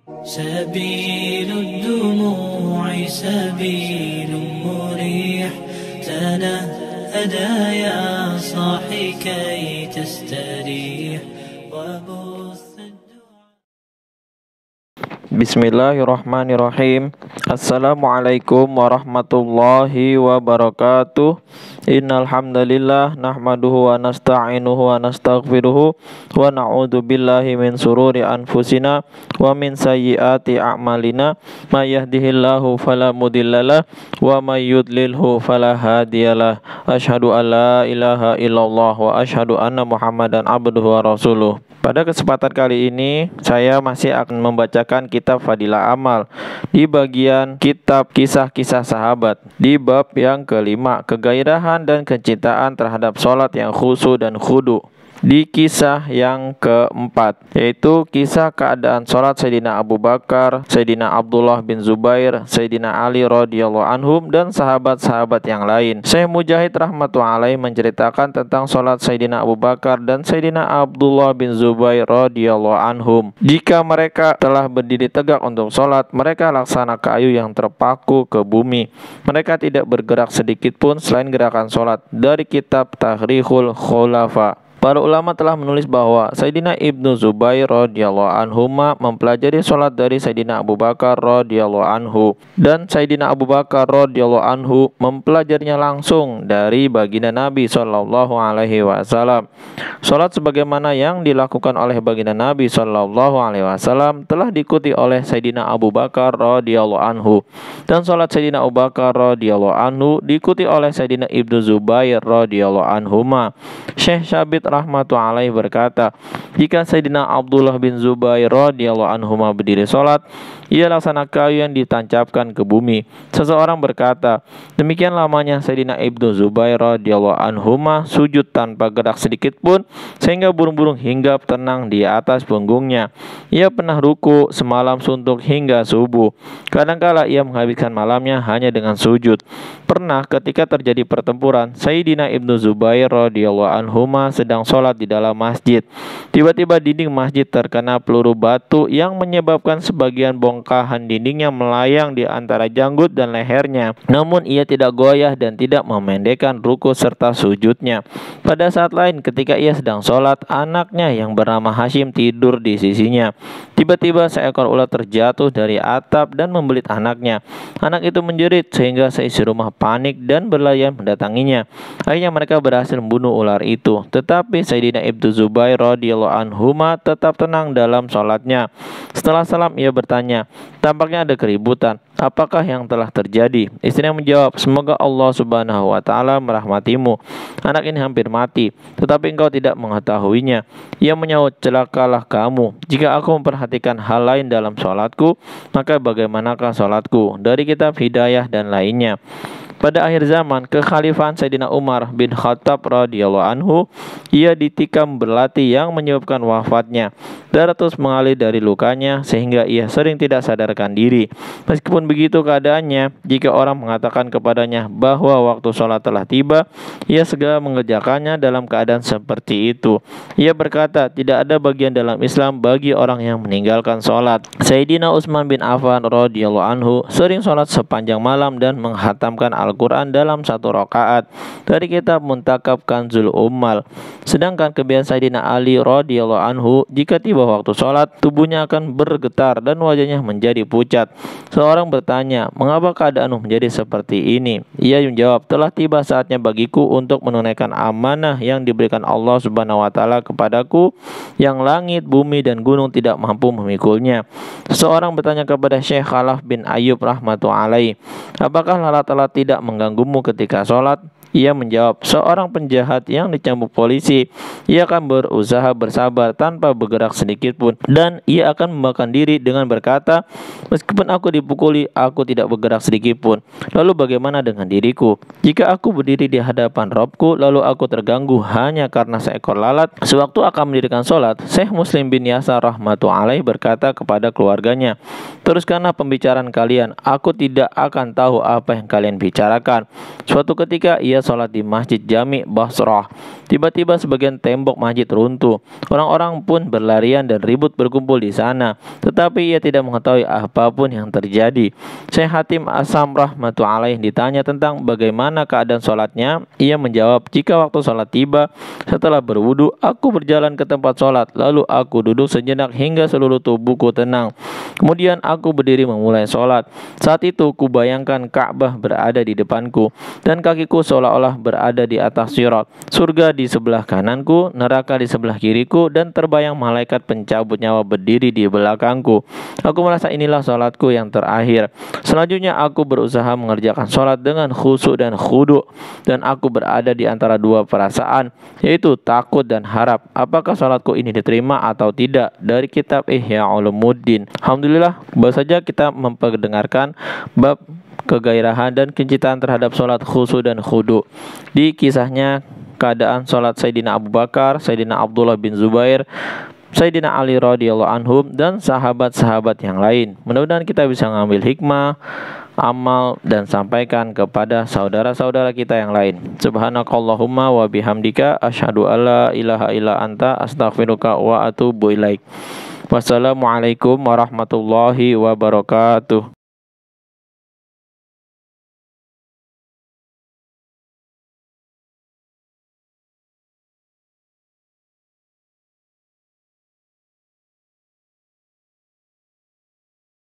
سبيل الدموع سبيل مريح تنهدى يا صاحي كي تستريح وبث Bismillahirrahmanirrahim. Assalamualaikum warahmatullahi wabarakatuh. Innal hamdalillah nahmaduhu wa nasta'inuhu wa nastaghfiruhu wa na'udzu billahi min sururi anfusina wa min sayyiati a'malina. May yahdihillahu fala mudhillalah wa may yudlilhu fala hadiyalah. Asyhadu an la ilaha illallah wa asyhadu anna Muhammadan abduhu wa rasuluh. Pada kesempatan kali ini saya masih akan membacakan kitab Fadilah Amal di bagian kitab kisah-kisah sahabat di bab yang kelima, kegairahan dan kecintaan terhadap sholat yang khusyuk dan khudu. Di kisah yang keempat, yaitu kisah keadaan sholat Sayyidina Abu Bakar, Sayyidina Abdullah bin Zubair, Sayyidina Ali radhiyallahu anhum, dan sahabat-sahabat yang lain. Syekh Mujahid rahmatullahi menceritakan tentang sholat Sayyidina Abu Bakar dan Sayyidina Abdullah bin Zubair radhiyallahu anhum. Jika mereka telah berdiri tegak untuk sholat, mereka laksana kayu yang terpaku ke bumi. Mereka tidak bergerak sedikit pun selain gerakan sholat. Dari kitab Tahrikhul Khulafa. Para ulama telah menulis bahwa Sayyidina Ibnu Zubair radhiyallahu anhu mempelajari sholat dari Sayyidina Abu Bakar radhiyallahu anhu, dan Sayyidina Abu Bakar radhiyallahu anhu mempelajarinya langsung dari baginda Nabi sallallahu alaihi wasallam. Sholat sebagaimana yang dilakukan oleh baginda Nabi sallallahu alaihi wasallam telah diikuti oleh Sayyidina Abu Bakar radhiyallahu anhu, dan sholat Sayyidina Abu Bakar radhiyallahu anhu diikuti oleh Sayyidina Ibnu Zubair radhiyallahu anhu. Syekh Syabit rahmatullahi berkata, jika Sayyidina Abdullah bin Zubair radhiyallahu anhu berdiri sholat, ia laksana kayu yang ditancapkan ke bumi. Seseorang berkata, demikian lamanya Sayyidina Ibnu Zubair radhiyallahu anhu sujud tanpa gerak sedikit pun, sehingga burung-burung hinggap tenang di atas punggungnya. Ia pernah ruku semalam suntuk hingga subuh. Kadangkala ia menghabiskan malamnya hanya dengan sujud. Pernah ketika terjadi pertempuran, Sayyidina Ibnu Zubair radhiyallahu anhu sedang sholat di dalam masjid. Tiba-tiba dinding masjid terkena peluru batu yang menyebabkan sebagian bongkahan dindingnya melayang di antara janggut dan lehernya. Namun ia tidak goyah dan tidak memendekkan ruku serta sujudnya. Pada saat lain ketika ia sedang sholat, anaknya yang bernama Hashim tidur di sisinya. Tiba-tiba seekor ular terjatuh dari atap dan membelit anaknya. Anak itu menjerit sehingga seisi rumah panik dan berlarian mendatanginya. Akhirnya mereka berhasil membunuh ular itu. Tetapi Sayyidina Ibnu Zubair radhiyallahu anhu tetap tenang dalam sholatnya. Setelah salam ia bertanya, tampaknya ada keributan. Apakah yang telah terjadi? Istrinya menjawab, semoga Allah subhanahu wa ta'ala merahmatimu. Anak ini hampir mati, tetapi engkau tidak mengetahuinya. Ia menyaut, celakalah kamu. Jika aku memperhatikan hal lain dalam sholatku, maka bagaimanakah sholatku? Dari kitab Hidayah dan lainnya. Pada akhir zaman kekhalifahan Sayyidina Umar bin Khattab radhiyallahu anhu, ia ditikam berlati yang menyebabkan wafatnya. Darah terus mengalir dari lukanya sehingga ia sering tidak sadarkan diri. Meskipun begitu keadaannya, jika orang mengatakan kepadanya bahwa waktu sholat telah tiba, ia segera mengerjakannya dalam keadaan seperti itu. Ia berkata, tidak ada bagian dalam Islam bagi orang yang meninggalkan sholat. Sayyidina Utsman bin Affan radhiyallahu anhu sering sholat sepanjang malam dan menghatamkan Al-Quran dalam satu rakaat. Dari kitab Muntakab Kanzul Ummal. Sedangkan kebiasaan Sayyidina Ali radhiyallahu anhu, jika tiba waktu sholat, tubuhnya akan bergetar dan wajahnya menjadi pucat. Seorang bertanya, mengapa keadaanmu menjadi seperti ini? Ia menjawab, telah tiba saatnya bagiku untuk menunaikan amanah yang diberikan Allah subhanahu wa ta'ala kepadaku, yang langit, bumi, dan gunung tidak mampu memikulnya. Seseorang bertanya kepada Syekh Khalaf bin Ayyub rahmatullahi, apakah lalat-lalat tidak mengganggumu ketika sholat? Ia menjawab, seorang penjahat yang dicambuk polisi, ia akan berusaha bersabar tanpa bergerak sedikit pun, dan ia akan membakar diri dengan berkata, meskipun aku dipukuli, aku tidak bergerak sedikit pun. Lalu bagaimana dengan diriku? Jika aku berdiri di hadapan Robku, lalu aku terganggu hanya karena seekor lalat. Sewaktu akan mendirikan sholat, Syekh Muslim bin Yasar rahmatullahi berkata kepada keluarganya, teruskanlah pembicaraan kalian, aku tidak akan tahu apa yang kalian bicarakan. Suatu ketika ia sholat di Masjid Jami' Basrah. Tiba-tiba sebagian tembok masjid runtuh. Orang-orang pun berlarian dan ribut berkumpul di sana, tetapi ia tidak mengetahui apapun yang terjadi. Syekh Hatim Asam rahmatullahi alaih ditanya tentang bagaimana keadaan sholatnya. Ia menjawab, jika waktu sholat tiba, setelah berwudu, aku berjalan ke tempat sholat, lalu aku duduk sejenak hingga seluruh tubuhku tenang. Kemudian aku berdiri memulai sholat. Saat itu kubayangkan Ka'bah berada di depanku, dan kakiku seolah-olah berada di atas sirat. Surga di sebelah kananku, neraka di sebelah kiriku, dan terbayang malaikat pencabut nyawa berdiri di belakangku. Aku merasa inilah sholatku yang terakhir. Selanjutnya aku berusaha mengerjakan sholat dengan khusyuk dan khudu, dan aku berada di antara dua perasaan, yaitu takut dan harap. Apakah sholatku ini diterima atau tidak? Dari kitab Ihya Ulumuddin. Alhamdulillah, baru saja kita memperdengarkan bab kegairahan dan kecintaan terhadap sholat khusyuk dan khudu. Di kisahnya keadaan sholat Sayyidina Abu Bakar, Sayyidina Abdullah bin Zubair, Sayyidina Ali radhiyallahu anhum, dan sahabat-sahabat yang lain. Mudah-mudahan kita bisa mengambil hikmah, amal, dan sampaikan kepada saudara-saudara kita yang lain. Subhanakallahumma wa bihamdika asyhadu alla ilaha illa anta astaghfiruka wa atubu ilaik. Wassalamualaikum warahmatullahi wabarakatuh.